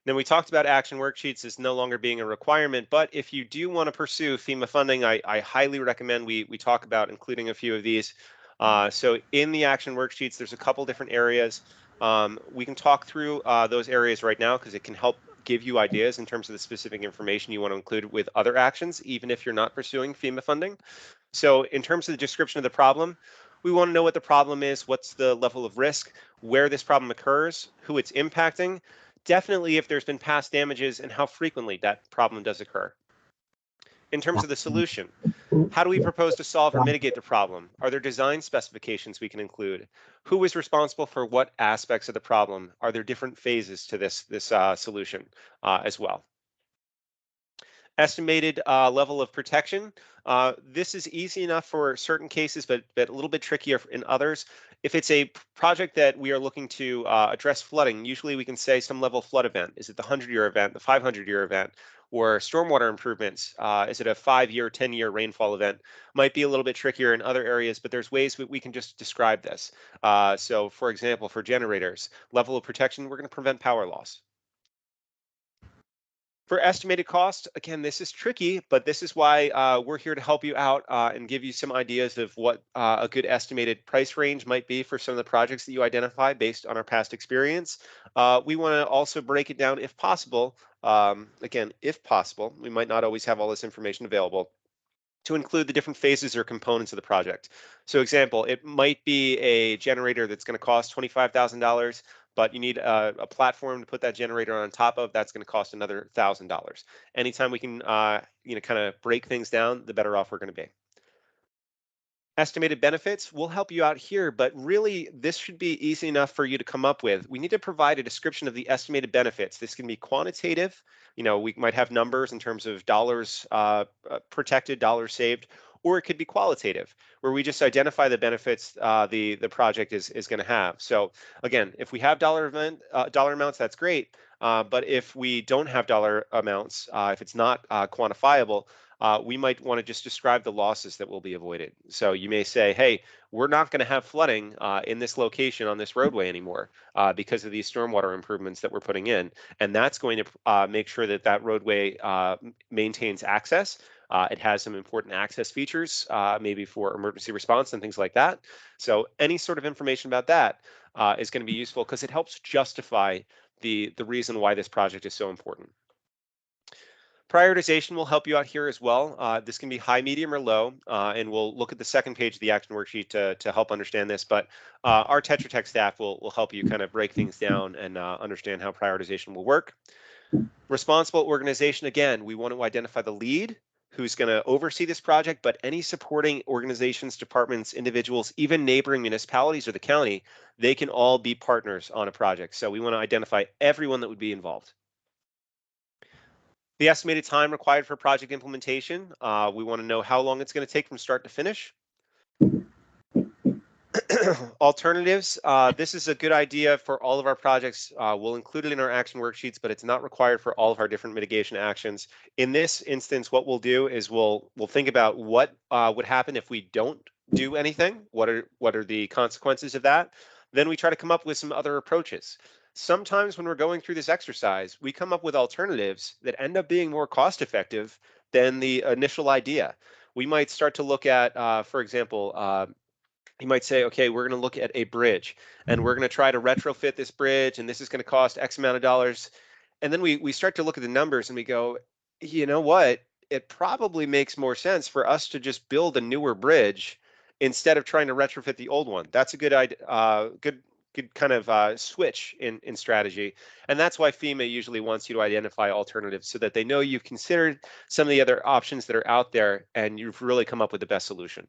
Then we talked about action worksheets as no longer being a requirement, but if you do want to pursue FEMA funding, I highly recommend we talk about including a few of these. So in the action worksheets, there's a couple different areas. We can talk through those areas right now because it can help give you ideas in terms of the specific information you want to include with other actions, even if you're not pursuing FEMA funding. So in terms of the description of the problem, we want to know what the problem is, what's the level of risk, where this problem occurs, who it's impacting, definitely if there's been past damages and how frequently that problem does occur. In terms of the solution, how do we propose to solve or mitigate the problem? Are there design specifications we can include? Who is responsible for what aspects of the problem? Are there different phases to this solution as well? Estimated level of protection. This is easy enough for certain cases, but a little bit trickier in others. If it's a project that we are looking to address flooding, usually we can say some level of flood event. Is it the 100-year event, the 500-year event, or stormwater improvements? Is it a 5-year, 10-year rainfall event? Might be a little bit trickier in other areas, but there's ways we can just describe this. So for example, for generators, level of protection, we're going to prevent power loss. For estimated cost, again, this is tricky, but this is why we're here to help you out and give you some ideas of what a good estimated price range might be for some of the projects that you identify based on our past experience. We want to also break it down if possible. Again, if possible, we might not always have all this information available to include the different phases or components of the project. So example, it might be a generator that's going to cost $25,000, but you need a platform to put that generator on top of, that's going to cost another $1,000. Anytime we can kind of break things down, the better off we're going to be. Estimated benefits will help you out here, but really this should be easy enough for you to come up with. We need to provide a description of the estimated benefits. This can be quantitative. We might have numbers in terms of dollars protected, dollars saved, or it could be qualitative, where we just identify the benefits the project is going to have. So again, if we have dollar amounts, that's great. But if we don't have dollar amounts, if it's not quantifiable, we might want to just describe the losses that will be avoided. So you may say, hey, we're not going to have flooding in this location on this roadway anymore because of these stormwater improvements that we're putting in. And that's going to make sure that that roadway maintains access. It has some important access features, maybe for emergency response and things like that. So any sort of information about that is going to be useful because it helps justify the reason why this project is so important. Prioritization will help you out here as well. This can be high, medium, or low, and we'll look at the second page of the action worksheet to help understand this. But our Tetra Tech staff will help you kind of break things down and understand how prioritization will work. Responsible organization, again, we want to identify the lead who's going to oversee this project, but any supporting organizations, departments, individuals, even neighboring municipalities or the county, they can all be partners on a project. So we want to identify everyone that would be involved. The estimated time required for project implementation. We want to know how long it's going to take from start to finish. Alternatives. This is a good idea for all of our projects. We'll include it in our action worksheets, but it's not required for all of our different mitigation actions. In this instance, what we'll do is we'll think about what would happen if we don't do anything. What are the consequences of that? Then we try to come up with some other approaches. Sometimes when we're going through this exercise, we come up with alternatives that end up being more cost effective than the initial idea. We might start to look at, for example, you might say, okay, we're going to look at a bridge and we're going to try to retrofit this bridge and this is going to cost X amount of dollars. And then we start to look at the numbers and we go, you know what? it probably makes more sense for us to just build a newer bridge instead of trying to retrofit the old one. That's a good idea, good kind of switch in strategy. And that's why FEMA usually wants you to identify alternatives so that they know you've considered some of the other options that are out there and you've really come up with the best solution.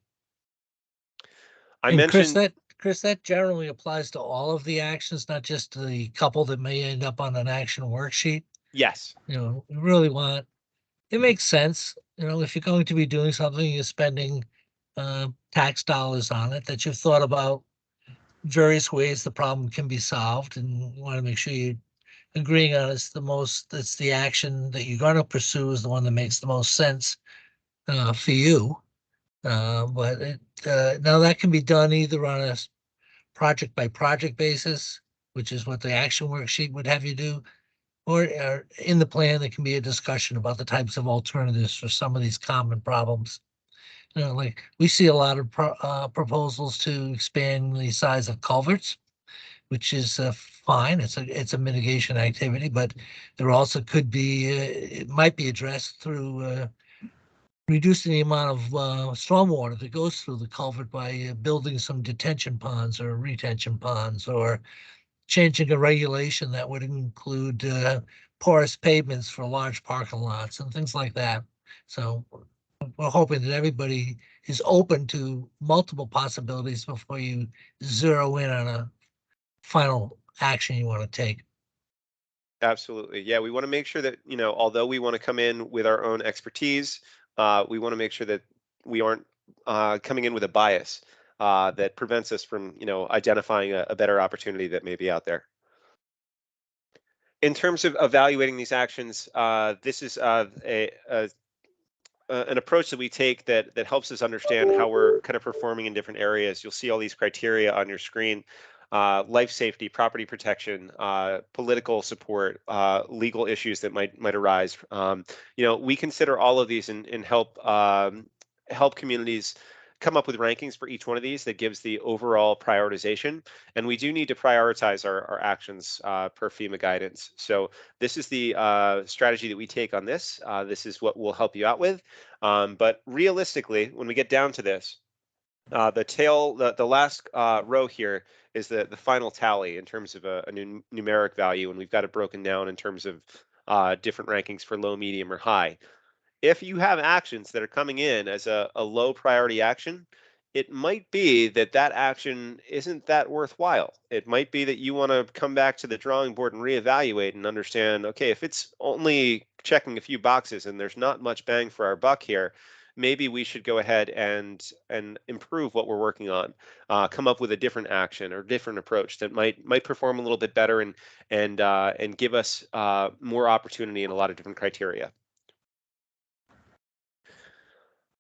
I And mentioned, Chris, that generally applies to all of the actions, not just the couple that may end up on an action worksheet. yes, You know, we really want, it makes sense, you know, if you're going to be doing something, you're spending tax dollars on it, that you've thought about various ways the problem can be solved, and you want to make sure you're agreeing on it's the action that you're going to pursue is the one that makes the most sense for you. Now that can be done either on a project by project basis, which is what the action worksheet would have you do, or in the plan, there can be a discussion about the types of alternatives for some of these common problems. You know, like we see a lot of proposals to expand the size of culverts, which is fine. It's a mitigation activity, but there also could be it might be addressed through reducing the amount of stormwater that goes through the culvert by building some detention ponds or retention ponds, or changing a regulation that would include porous pavements for large parking lots and things like that. So we're hoping that everybody is open to multiple possibilities before you zero in on a final action you want to take. absolutely. Yeah, we want to make sure that, although we want to come in with our own expertise, we want to make sure that we aren't coming in with a bias that prevents us from, identifying a better opportunity that may be out there. In terms of evaluating these actions, this is an approach that we take that helps us understand how we're kind of performing in different areas. You'll see all these criteria on your screen: life safety, property protection, political support, legal issues that might arise. We consider all of these and help communities come up with rankings for each one of these that gives the overall prioritization. And we do need to prioritize our actions per FEMA guidance. So this is the strategy that we take on this. This is what we'll help you out with. But realistically, when we get down to this, the last row here is the final tally in terms of a numeric value, and we've got it broken down in terms of different rankings for low, medium, or high. If you have actions that are coming in as a low priority action, it might be that action isn't that worthwhile. It might be that you want to come back to the drawing board and reevaluate and understand, okay, if it's only checking a few boxes and there's not much bang for our buck here, maybe we should go ahead and improve what we're working on, come up with a different action or different approach that might perform a little bit better and give us more opportunity in a lot of different criteria.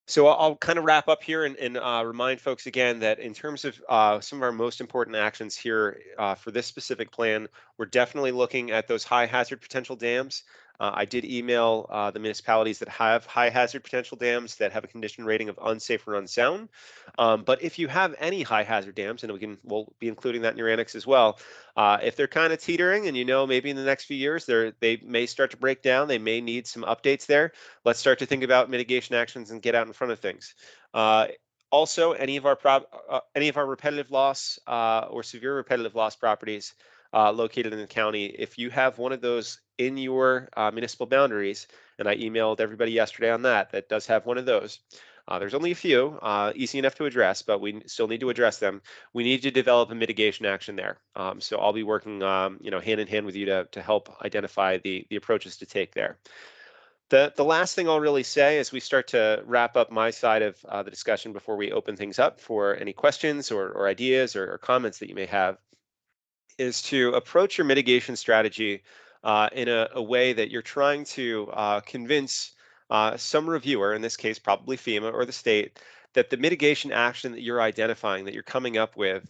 So I'll kind of wrap up here and remind folks again that in terms of some of our most important actions here for this specific plan, we're definitely looking at those high hazard potential dams. I did email the municipalities that have high hazard potential dams that have a condition rating of unsafe or unsound. But if you have any high hazard dams, and we'll be including that in your annex as well, if they're kind of teetering and maybe in the next few years they may start to break down, they may need some updates there, let's start to think about mitigation actions and get out in front of things. Also, any of our repetitive loss or severe repetitive loss properties located in the county, if you have one of those in your municipal boundaries, and I emailed everybody yesterday on that does have one of those. There's only a few, easy enough to address, but we still need to address them. We need to develop a mitigation action there. So I'll be working, hand in hand with you to help identify the approaches to take there. The last thing I'll really say as we start to wrap up my side of the discussion before we open things up for any questions or ideas or comments that you may have is to approach your mitigation strategy in a way that you're trying to convince some reviewer, in this case probably FEMA or the state, that the mitigation action that you're identifying, that you're coming up with,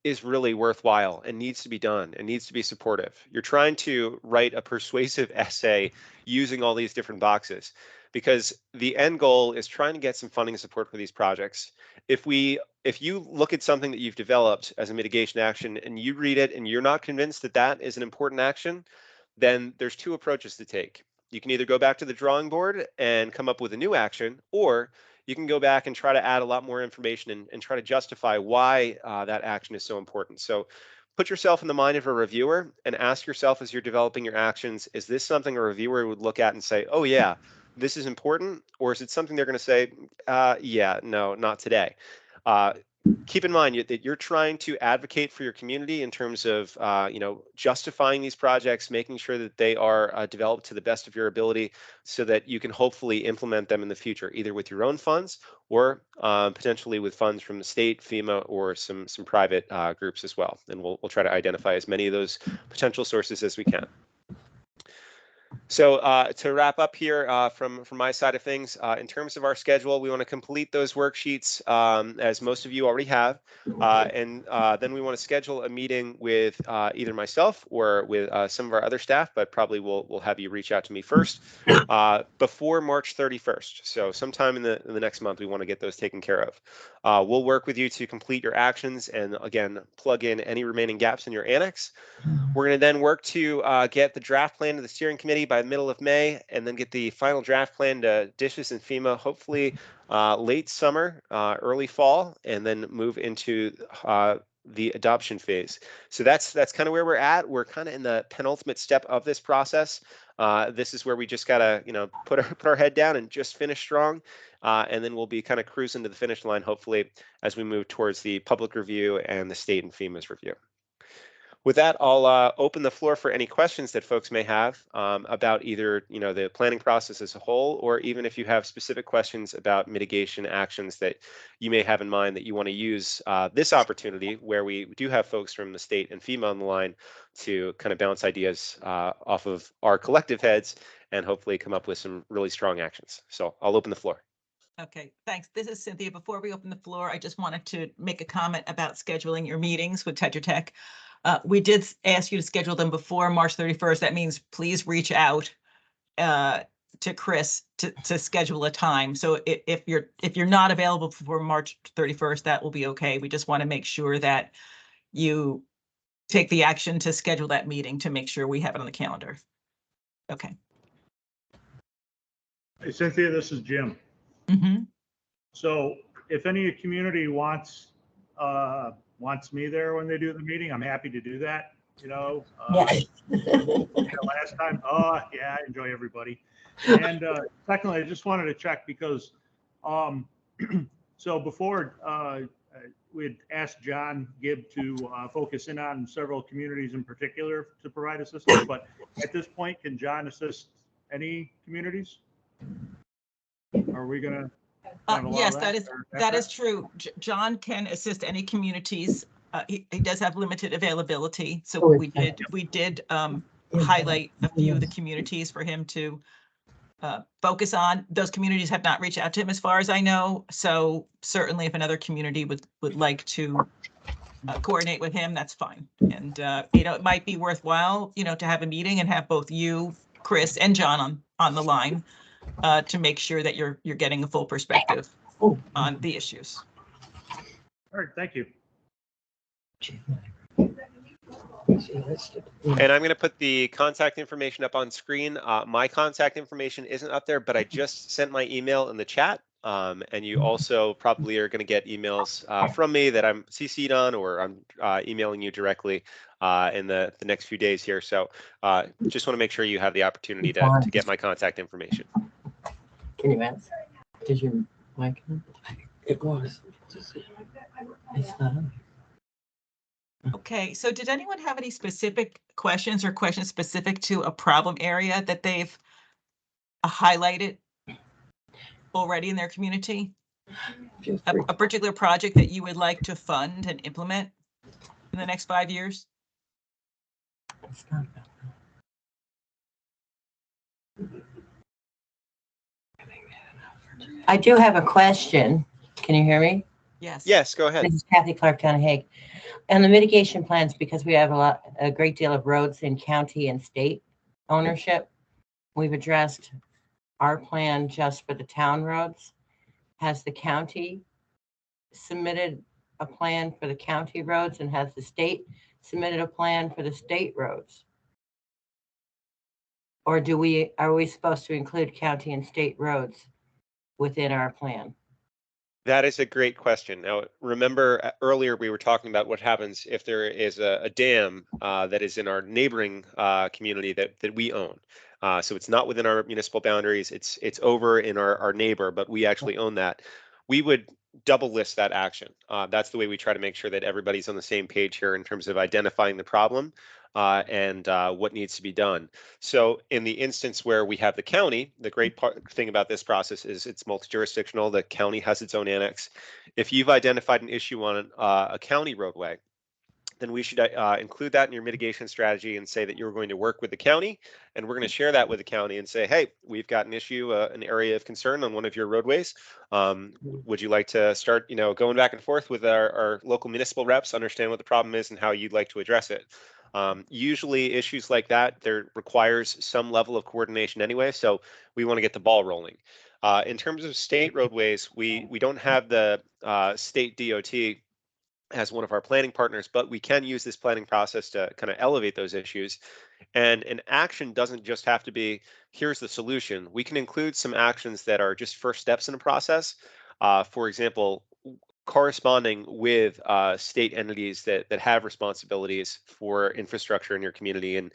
is really worthwhile and needs to be done and needs to be supportive. You're trying to write a persuasive essay using all these different boxes, because the end goal is trying to get some funding support for these projects. If you look at something that you've developed as a mitigation action and you read it and you're not convinced that is an important action, then there's two approaches to take. You can either go back to the drawing board and come up with a new action, or you can go back and try to add a lot more information and try to justify why that action is so important. So put yourself in the mind of a reviewer and ask yourself as you're developing your actions, is this something a reviewer would look at and say, oh yeah, this is important? Or is it something they're going to say, yeah, no, not today? Keep in mind that you're trying to advocate for your community in terms of justifying these projects, making sure that they are developed to the best of your ability so that you can hopefully implement them in the future, either with your own funds or potentially with funds from the state, FEMA, or some private groups as well. And we'll try to identify as many of those potential sources as we can. So to wrap up here from my side of things, in terms of our schedule, we want to complete those worksheets as most of you already have. And then we want to schedule a meeting with either myself or with some of our other staff, but probably we'll have you reach out to me first before March 31st. So sometime in the next month, we want to get those taken care of. We'll work with you to complete your actions and, again, plug in any remaining gaps in your annex. We're going to then work to get the draft plan to the steering committee by the middle of May, and then get the final draft plan to DSHS and FEMA, hopefully late summer, early fall, and then move into the adoption phase. So that's kind of where we're at. We're kind of in the penultimate step of this process. This is where we just gotta, put our head down and just finish strong, and then we'll be kind of cruising to the finish line, hopefully, as we move towards the public review and the state and FEMA's review. With that, I'll open the floor for any questions that folks may have about either the planning process as a whole, or even if you have specific questions about mitigation actions that you may have in mind that you want to use this opportunity, where we do have folks from the state and FEMA on the line, to kind of bounce ideas off of our collective heads and hopefully come up with some really strong actions. So I'll open the floor. Okay, thanks. This is Cynthia. Before we open the floor, I just wanted to make a comment about scheduling your meetings with Tetra Tech. We did ask you to schedule them before March 31st. That means please reach out to Chris to schedule a time. So if you're not available before March 31st, that will be okay. We just want to make sure that you take the action to schedule that meeting to make sure we have it on the calendar. Okay. Hey, Cynthia, this is Jim. Mm-hmm. So if any community wants me there when they do the meeting, I'm happy to do that. Last time, oh yeah, I enjoy everybody. And secondly, I just wanted to check because so before we had asked John Gibb to focus in on several communities in particular to provide assistance, but at this point, can John assist any communities? Are we gonna? Yes, that is true. John can assist any communities. He does have limited availability, so we did highlight a few of the communities for him to focus on. Those communities have not reached out to him, as far as I know. So certainly, if another community would like to coordinate with him, that's fine. And it might be worthwhile, to have a meeting and have both you, Chris, and John on the line. To make sure that you're getting a full perspective on the issues. All right, thank you. And I'm going to put the contact information up on screen. My contact information isn't up there, but I just sent my email in the chat. And you also probably are going to get emails from me that I'm CC'd on, or I'm emailing you directly in the next few days here. So just want to make sure you have the opportunity to get my contact information. Can you answer? Did your mic on? It was. It's not on. Okay, so did anyone have any specific questions or questions specific to a problem area that they've highlighted already in their community? A particular project that you would like to fund and implement in the next 5 years? It's not about that. I do have a question. Can you hear me? Yes. Yes, go ahead. This is Kathy Clark, Town of Hague. And the mitigation plans, because we have a great deal of roads in county and state ownership, we've addressed our plan just for the town roads. Has the county submitted a plan for the county roads, and has the state submitted a plan for the state roads? Or are we supposed to include county and state roads within our plan? That is a great question. Now, remember earlier we were talking about what happens if there is a dam that is in our neighboring community that we own. So it's not within our municipal boundaries. It's over in our neighbor, but we actually own that. We would double list that action. That's the way we try to make sure that everybody's on the same page here in terms of identifying the problem and what needs to be done. So in the instance where we have the county, the great thing about this process is it's multi-jurisdictional. The county has its own annex. If you've identified an issue on a county roadway, then we should include that in your mitigation strategy and say that you're going to work with the county, and we're going to share that with the county and say, hey, we've got an issue, an area of concern on one of your roadways. Would you like to start, going back and forth with our local municipal reps, understand what the problem is and how you'd like to address it? Usually issues like that, there requires some level of coordination anyway, so we want to get the ball rolling. In terms of state roadways, we don't have the state DOT as one of our planning partners, but we can use this planning process to kind of elevate those issues. And an action doesn't just have to be, here's the solution. We can include some actions that are just first steps in a process. For example, corresponding with state entities that have responsibilities for infrastructure in your community and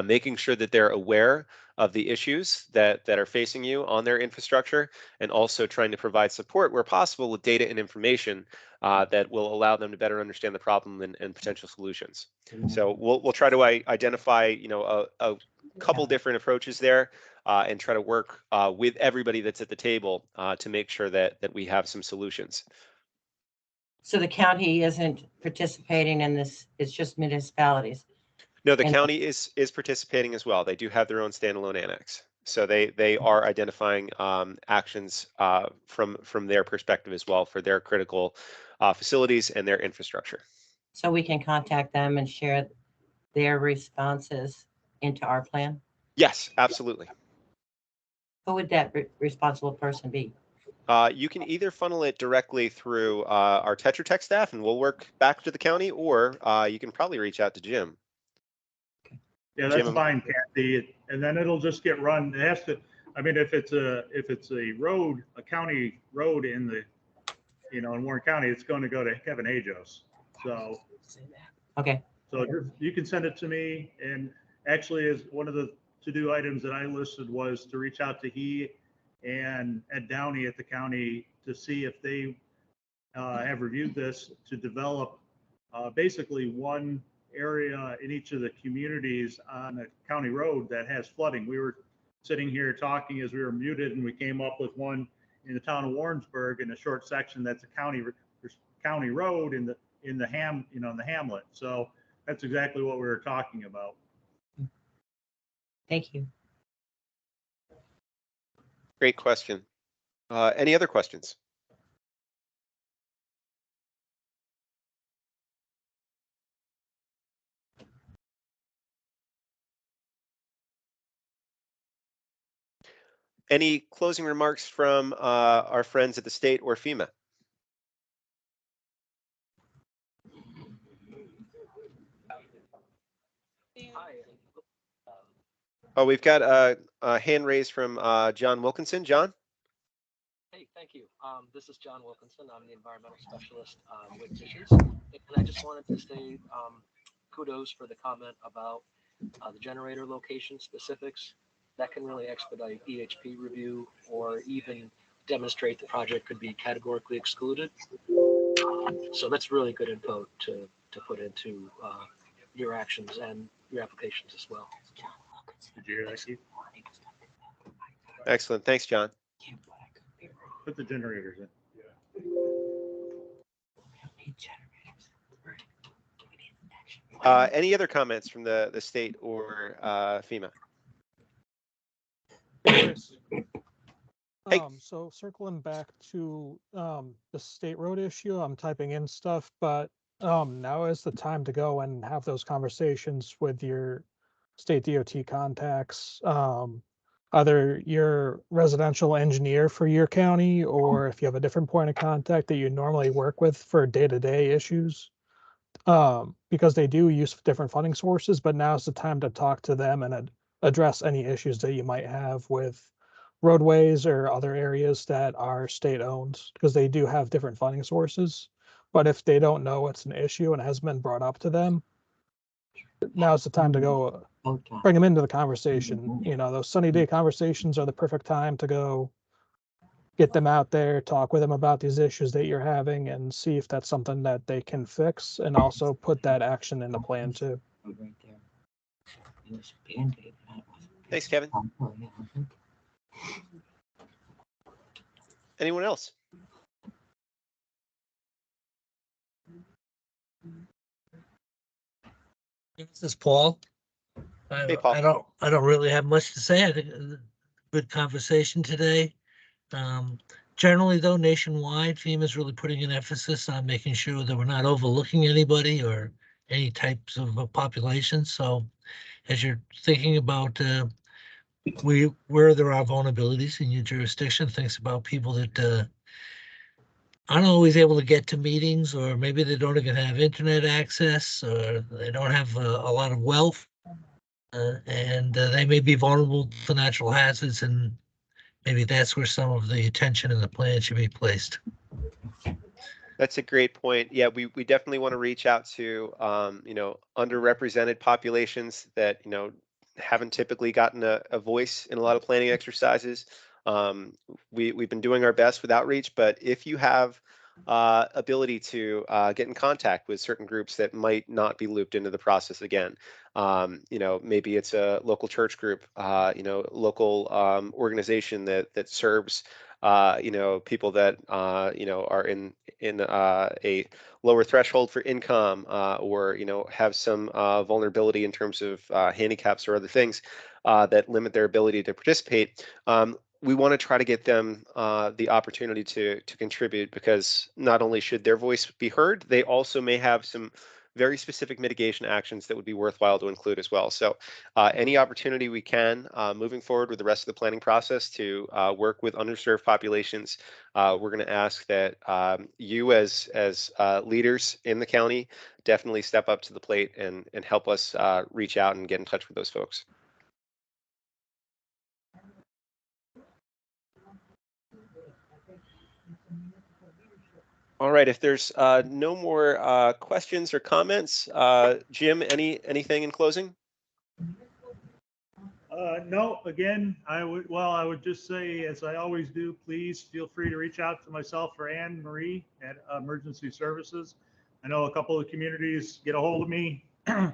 making sure that they're aware of the issues that are facing you on their infrastructure, and also trying to provide support where possible with data and information that will allow them to better understand the problem and potential solutions. So we'll try to identify a couple different approaches there and try to work with everybody that's at the table to make sure that we have some solutions. So the county isn't participating in this, it's just municipalities. No, the county is participating as well. They do have their own standalone annex. So they are identifying actions from their perspective as well for their critical facilities and their infrastructure. So we can contact them and share their responses into our plan? Yes, absolutely. Who would that responsible person be? You can either funnel it directly through our Tetra Tech staff and we'll work back to the county, or you can probably reach out to Jim. Yeah, that's Jim. fine, Kathy. And then it'll just get run. It has to, I mean, if it's a road, a county road in the, in Warren County, it's going to go to Kevin Ajos. So, Okay, so you can send it to me. And actually, as one of the to-do items that I listed was to reach out to he and Ed Downey at the county to see if they have reviewed this, to develop basically one area in each of the communities on a county road that has flooding. We were sitting here talking as we were muted, and we came up with one in the town of Warrensburg in a short section that's a county road in the hamlet. So that's exactly what we were talking about. thank you. Great question. Any other questions? Any closing remarks from our friends at the state or FEMA? Oh, we've got a hand raised from John Wilkinson. John? Hey, thank you. This is John Wilkinson. I'm the environmental specialist with Dishes. And I just wanted to say kudos for the comment about the generator location specifics. That can really expedite EHP review or even demonstrate the project could be categorically excluded. So that's really good info to put into your actions and your applications as well. Did you hear that, Keith? Excellent. Thanks, John. Put the generators in. Any other comments from the state or FEMA? Chris, Hey. So circling back to the state road issue, I'm typing in stuff, but now is the time to go and have those conversations with your state DOT contacts, either your residential engineer for your county, or if you have a different point of contact that you normally work with for day-to-day issues. Because they do use different funding sources, but now's the time to talk to them and address any issues that you might have with roadways or other areas that are state owned, because they do have different funding sources. But if they don't know it's an issue and it hasn't been brought up to them, now's the time to go bring them into the conversation. You know, those sunny day conversations are the perfect time to go get them out there, talk with them about these issues that you're having, and see if that's something that they can fix, and also put that action in the plan too. Thanks, Kevin. Anyone else? This is Paul. Hey, Paul. I don't really have much to say. I think good conversation today. Generally though, nationwide, FEMA is really putting an emphasis on making sure that we're not overlooking anybody or any types of population. So as you're thinking about where there are vulnerabilities in your jurisdiction, thinks about people that aren't always able to get to meetings, or maybe they don't even have internet access, or they don't have a lot of wealth, and they may be vulnerable to natural hazards, and maybe that's where some of the attention in the plan should be placed. That's a great point. Yeah, we definitely want to reach out to underrepresented populations that haven't typically gotten a voice in a lot of planning exercises. We've been doing our best with outreach, but if you have ability to get in contact with certain groups that might not be looped into the process again, maybe it's a local church group, local organization that serves people that are in a lower threshold for income, or have some vulnerability in terms of handicaps or other things that limit their ability to participate. We want to try to get them the opportunity to contribute, because not only should their voice be heard, they also may have some very specific mitigation actions that would be worthwhile to include as well. So any opportunity we can moving forward with the rest of the planning process to work with underserved populations, we're going to ask that you as leaders in the county definitely step up to the plate and help us reach out and get in touch with those folks. All right, if there's no more questions or comments, Jim, anything in closing? No, again, I would just say, as I always do, please feel free to reach out to myself or Anne Marie at Emergency Services. I know a couple of communities get a hold of me, when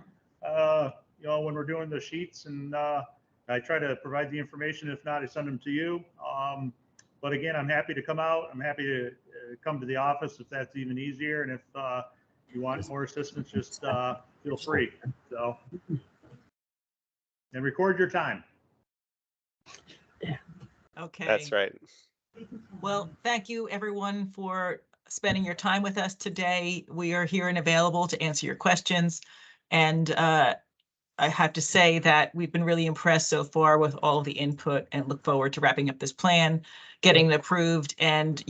we're doing the sheets, and I try to provide the information. If not, I send them to you. But again, I'm happy to come out. I'm happy to come to the office if that's even easier. And if you want more assistance, just feel free. So, and record your time. Okay. That's right. Well, thank you everyone for spending your time with us today. We are here and available to answer your questions. And I have to say that we've been really impressed so far with all of the input, and look forward to wrapping up this plan, getting it approved, and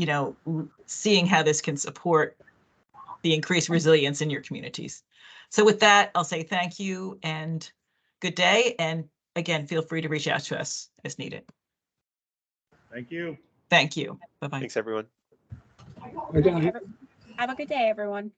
seeing how this can support the increased resilience in your communities. So with that, I'll say thank you and good day. And again, feel free to reach out to us as needed. Thank you. Thank you. Bye-bye. Thanks, everyone. Have a good day, everyone.